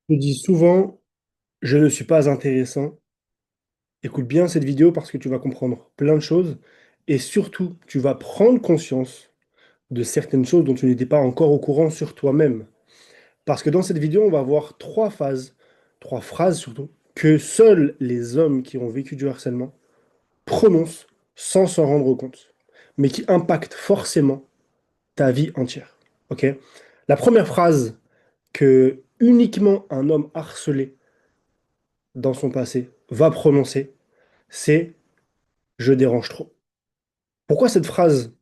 Je dis souvent, je ne suis pas intéressant. Écoute bien cette vidéo parce que tu vas comprendre plein de choses et surtout, tu vas prendre conscience de certaines choses dont tu n'étais pas encore au courant sur toi-même. Parce que dans cette vidéo, on va voir trois phases, trois phrases surtout, que seuls les hommes qui ont vécu du harcèlement prononcent sans s'en rendre compte, mais qui impactent forcément ta vie entière. Ok? La première phrase que uniquement un homme harcelé dans son passé va prononcer, c'est je dérange trop. Pourquoi cette phrase,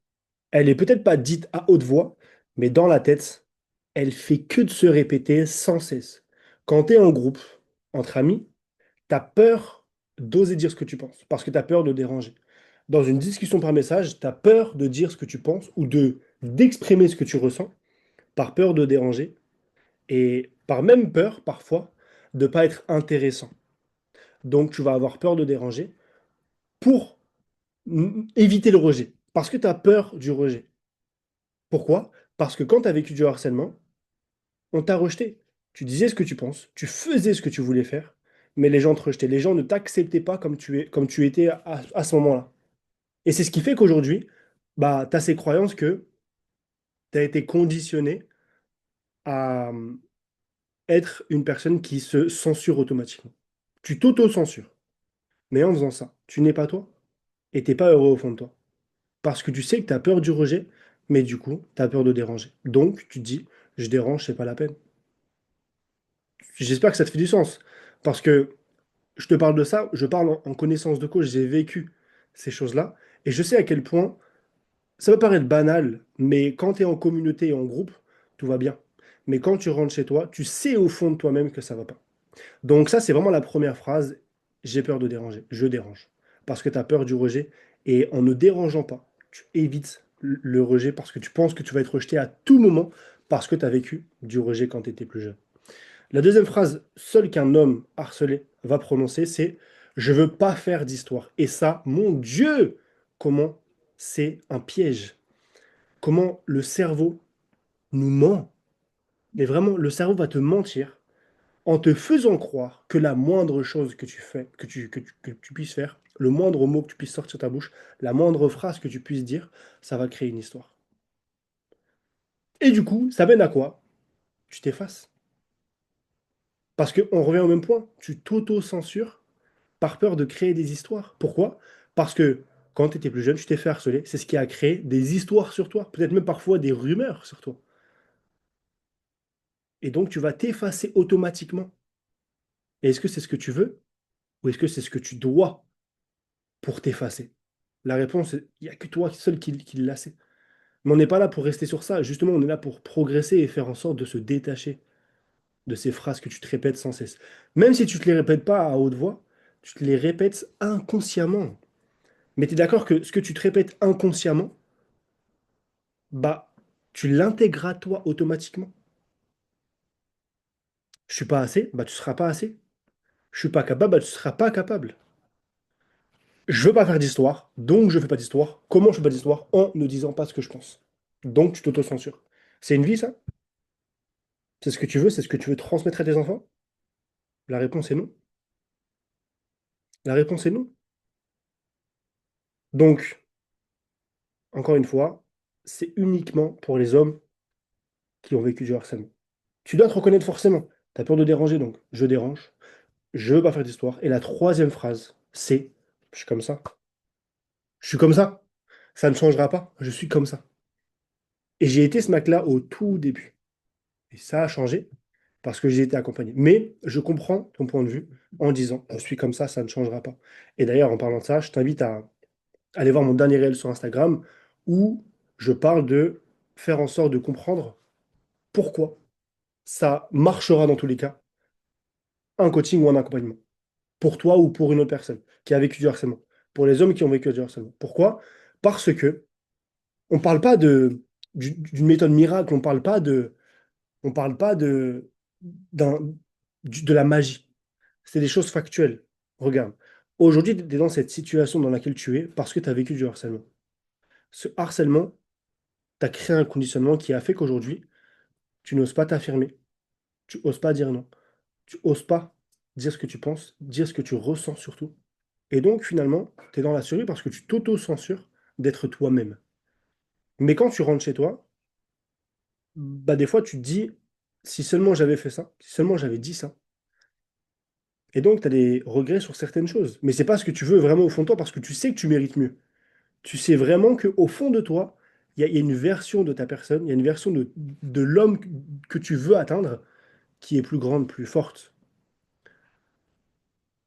elle est peut-être pas dite à haute voix, mais dans la tête, elle fait que de se répéter sans cesse. Quand tu es en groupe, entre amis, tu as peur d'oser dire ce que tu penses, parce que tu as peur de déranger. Dans une discussion par message, tu as peur de dire ce que tu penses ou de d'exprimer ce que tu ressens, par peur de déranger, et par même peur, parfois, de ne pas être intéressant. Donc tu vas avoir peur de déranger pour éviter le rejet. Parce que tu as peur du rejet. Pourquoi? Parce que quand tu as vécu du harcèlement, on t'a rejeté. Tu disais ce que tu penses, tu faisais ce que tu voulais faire, mais les gens te rejetaient. Les gens ne t'acceptaient pas comme tu étais à ce moment-là. Et c'est ce qui fait qu'aujourd'hui, bah, tu as ces croyances que tu as été conditionné à être une personne qui se censure automatiquement. Tu t'auto-censures. Mais en faisant ça, tu n'es pas toi et tu n'es pas heureux au fond de toi. Parce que tu sais que tu as peur du rejet, mais du coup, tu as peur de déranger. Donc, tu te dis, je dérange, c'est pas la peine. J'espère que ça te fait du sens. Parce que je te parle de ça, je parle en connaissance de cause, j'ai vécu ces choses-là, et je sais à quel point ça peut paraître banal, mais quand tu es en communauté et en groupe, tout va bien. Mais quand tu rentres chez toi, tu sais au fond de toi-même que ça va pas. Donc ça, c'est vraiment la première phrase, j'ai peur de déranger, je dérange. Parce que tu as peur du rejet, et en ne dérangeant pas, tu évites le rejet parce que tu penses que tu vas être rejeté à tout moment parce que tu as vécu du rejet quand tu étais plus jeune. La deuxième phrase, seul qu'un homme harcelé va prononcer, c'est je veux pas faire d'histoire. Et ça, mon Dieu, comment c'est un piège. Comment le cerveau nous ment. Mais vraiment, le cerveau va te mentir en te faisant croire que la moindre chose que tu fais, que tu puisses faire, le moindre mot que tu puisses sortir de ta bouche, la moindre phrase que tu puisses dire, ça va créer une histoire. Et du coup, ça mène à quoi? Tu t'effaces. Parce qu'on revient au même point. Tu t'auto-censures par peur de créer des histoires. Pourquoi? Parce que quand tu étais plus jeune, tu t'es fait harceler. C'est ce qui a créé des histoires sur toi. Peut-être même parfois des rumeurs sur toi. Et donc, tu vas t'effacer automatiquement. Et est-ce que c'est ce que tu veux? Ou est-ce que c'est ce que tu dois pour t'effacer? La réponse, il n'y a que toi seul qui l'a sait. Mais on n'est pas là pour rester sur ça. Justement, on est là pour progresser et faire en sorte de se détacher de ces phrases que tu te répètes sans cesse. Même si tu ne te les répètes pas à haute voix, tu te les répètes inconsciemment. Mais tu es d'accord que ce que tu te répètes inconsciemment, bah, tu l'intègres à toi automatiquement. Je suis pas assez, bah, tu seras pas assez. Je suis pas capable, bah, tu seras pas capable. Je veux pas faire d'histoire, donc je fais pas d'histoire. Comment je fais pas d'histoire? En ne disant pas ce que je pense. Donc tu t'auto-censures. C'est une vie, ça? C'est ce que tu veux? C'est ce que tu veux transmettre à tes enfants? La réponse est non. La réponse est non. Donc, encore une fois, c'est uniquement pour les hommes qui ont vécu du harcèlement. Tu dois te reconnaître forcément. Tu as peur de déranger, donc je dérange. Je veux pas faire d'histoire. Et la troisième phrase, c'est je suis comme ça. Je suis comme ça. Ça ne changera pas. Je suis comme ça. Et j'ai été ce mec-là au tout début. Et ça a changé parce que j'ai été accompagné. Mais je comprends ton point de vue en disant je suis comme ça ne changera pas. Et d'ailleurs, en parlant de ça, je t'invite à aller voir mon dernier réel sur Instagram où je parle de faire en sorte de comprendre pourquoi ça marchera dans tous les cas, un coaching ou un accompagnement. Pour toi ou pour une autre personne qui a vécu du harcèlement. Pour les hommes qui ont vécu du harcèlement. Pourquoi? Parce que on parle pas d'une méthode miracle, on parle pas d'un, de la magie. C'est des choses factuelles. Regarde, aujourd'hui, tu es dans cette situation dans laquelle tu es parce que tu as vécu du harcèlement. Ce harcèlement t'a créé un conditionnement qui a fait qu'aujourd'hui, tu n'oses pas t'affirmer, tu n'oses pas dire non. Tu oses pas dire ce que tu penses, dire ce que tu ressens surtout. Et donc, finalement, tu es dans la survie parce que tu t'auto-censures d'être toi-même. Mais quand tu rentres chez toi, bah, des fois, tu te dis, si seulement j'avais fait ça, si seulement j'avais dit ça. Et donc, tu as des regrets sur certaines choses. Mais c'est pas ce que tu veux vraiment au fond de toi parce que tu sais que tu mérites mieux. Tu sais vraiment qu'au fond de toi, il y a une version de ta personne, il y a une version de l'homme que tu veux atteindre qui est plus grande, plus forte.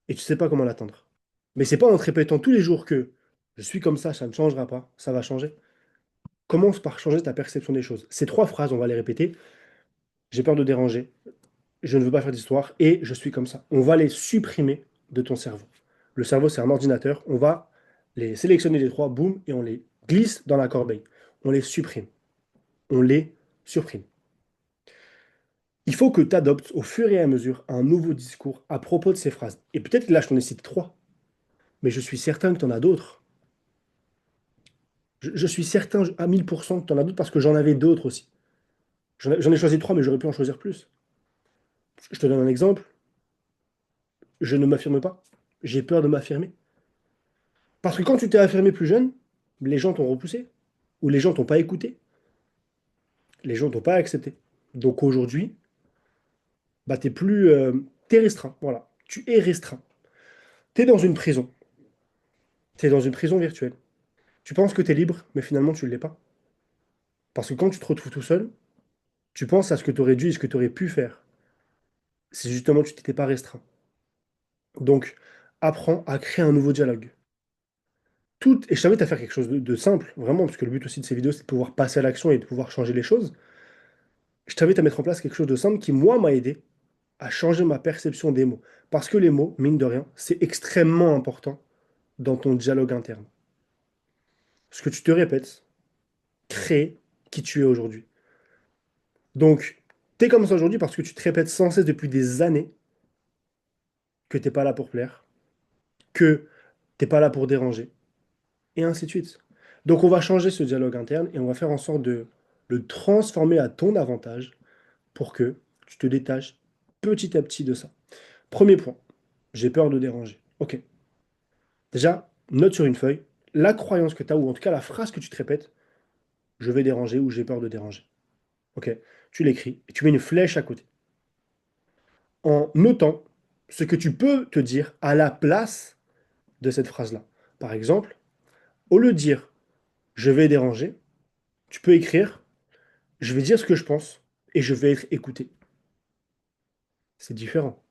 Et tu sais pas comment l'atteindre. Mais c'est pas en te répétant tous les jours que je suis comme ça ne changera pas, ça va changer. Commence par changer ta perception des choses. Ces trois phrases, on va les répéter. J'ai peur de déranger, je ne veux pas faire d'histoire et je suis comme ça. On va les supprimer de ton cerveau. Le cerveau, c'est un ordinateur. On va les sélectionner les trois, boum, et on les glisse dans la corbeille. On les supprime. On les supprime. Il faut que tu adoptes au fur et à mesure un nouveau discours à propos de ces phrases. Et peut-être que là, je t'en ai cité trois, mais je suis certain que tu en as d'autres. Je suis certain à 1000% que tu en as d'autres parce que j'en avais d'autres aussi. J'en ai choisi trois, mais j'aurais pu en choisir plus. Je te donne un exemple. Je ne m'affirme pas. J'ai peur de m'affirmer. Parce que quand tu t'es affirmé plus jeune, les gens t'ont repoussé. Ou les gens t'ont pas écouté. Les gens t'ont pas accepté. Donc aujourd'hui, bah t'es plus. T'es restreint. Voilà. Tu es restreint. T'es dans une prison. T'es dans une prison virtuelle. Tu penses que t'es libre, mais finalement tu ne l'es pas. Parce que quand tu te retrouves tout seul, tu penses à ce que tu aurais dû et ce que tu aurais pu faire. C'est justement tu t'étais pas restreint. Donc, apprends à créer un nouveau dialogue. Et je t'invite à faire quelque chose de simple, vraiment, parce que le but aussi de ces vidéos, c'est de pouvoir passer à l'action et de pouvoir changer les choses. Je t'invite à mettre en place quelque chose de simple qui, moi, m'a aidé à changer ma perception des mots. Parce que les mots, mine de rien, c'est extrêmement important dans ton dialogue interne. Ce que tu te répètes crée qui tu es aujourd'hui. Donc, tu es comme ça aujourd'hui parce que tu te répètes sans cesse depuis des années que t'es pas là pour plaire, que t'es pas là pour déranger, et ainsi de suite. Donc, on va changer ce dialogue interne et on va faire en sorte de le transformer à ton avantage pour que tu te détaches petit à petit de ça. Premier point, j'ai peur de déranger. Ok. Déjà, note sur une feuille la croyance que tu as, ou en tout cas la phrase que tu te répètes, je vais déranger ou j'ai peur de déranger. Ok. Tu l'écris et tu mets une flèche à côté. En notant ce que tu peux te dire à la place de cette phrase-là. Par exemple, au lieu de dire je vais déranger, tu peux écrire je vais dire ce que je pense et je vais être écouté. C'est différent.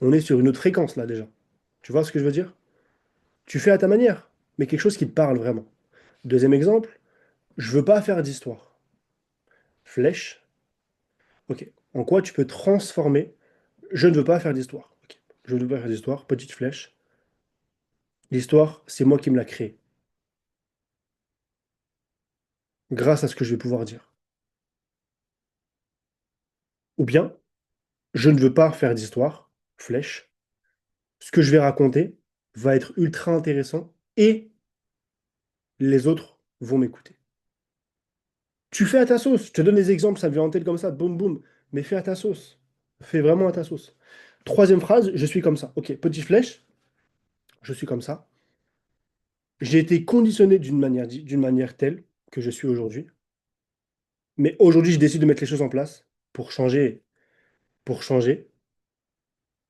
On est sur une autre fréquence là déjà. Tu vois ce que je veux dire? Tu fais à ta manière, mais quelque chose qui te parle vraiment. Deuxième exemple, je veux pas faire d'histoire. Flèche. Ok. En quoi tu peux transformer je ne veux pas faire d'histoire. Ok. Je ne veux pas faire d'histoire. Petite flèche. L'histoire, c'est moi qui me la crée. Grâce à ce que je vais pouvoir dire. Ou bien, je ne veux pas faire d'histoire. Flèche. Ce que je vais raconter va être ultra intéressant et les autres vont m'écouter. Tu fais à ta sauce. Je te donne des exemples, ça me vient en tête comme ça, boum boum. Mais fais à ta sauce. Fais vraiment à ta sauce. Troisième phrase, je suis comme ça. Ok, petite flèche, je suis comme ça. J'ai été conditionné d'une manière telle que je suis aujourd'hui. Mais aujourd'hui, je décide de mettre les choses en place pour changer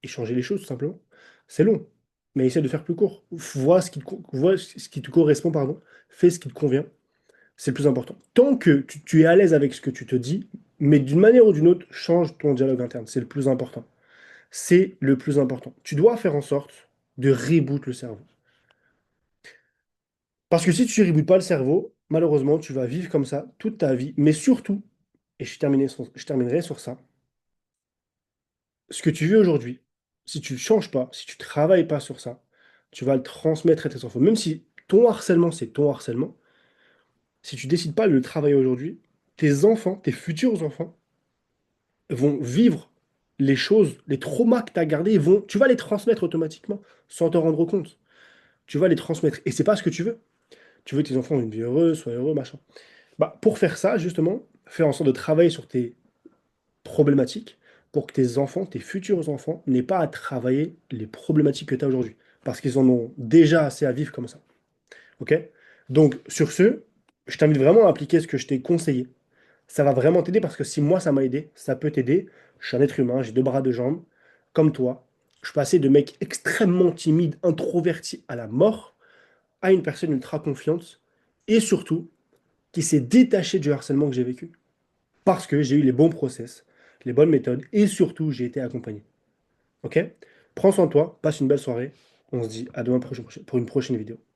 et changer les choses tout simplement. C'est long, mais essaie de faire plus court. Vois ce qui te correspond, pardon. Fais ce qui te convient. C'est le plus important. Tant que tu es à l'aise avec ce que tu te dis, mais d'une manière ou d'une autre, change ton dialogue interne. C'est le plus important. C'est le plus important. Tu dois faire en sorte de reboot le cerveau. Parce que si tu ne rebootes pas le cerveau, malheureusement, tu vas vivre comme ça toute ta vie. Mais surtout, et je terminerai sur ça, ce que tu vis aujourd'hui, si tu ne changes pas, si tu ne travailles pas sur ça, tu vas le transmettre à tes enfants. Même si ton harcèlement, c'est ton harcèlement, si tu décides pas de le travailler aujourd'hui, tes enfants, tes futurs enfants, vont vivre les choses, les traumas que tu as gardés, tu vas les transmettre automatiquement, sans te rendre compte. Tu vas les transmettre. Et c'est pas ce que tu veux. Tu veux que tes enfants aient une vie heureuse, soient heureux, machin. Bah, pour faire ça, justement, fais en sorte de travailler sur tes problématiques pour que tes enfants, tes futurs enfants, n'aient pas à travailler les problématiques que tu as aujourd'hui. Parce qu'ils en ont déjà assez à vivre comme ça. Ok? Donc, sur ce, je t'invite vraiment à appliquer ce que je t'ai conseillé. Ça va vraiment t'aider parce que si moi ça m'a aidé, ça peut t'aider. Je suis un être humain, j'ai deux bras, deux jambes, comme toi. Je suis passé de mec extrêmement timide, introverti à la mort, à une personne ultra confiante et surtout qui s'est détaché du harcèlement que j'ai vécu. Parce que j'ai eu les bons process, les bonnes méthodes et surtout j'ai été accompagné. Ok? Prends soin de toi, passe une belle soirée. On se dit à demain pour une prochaine vidéo.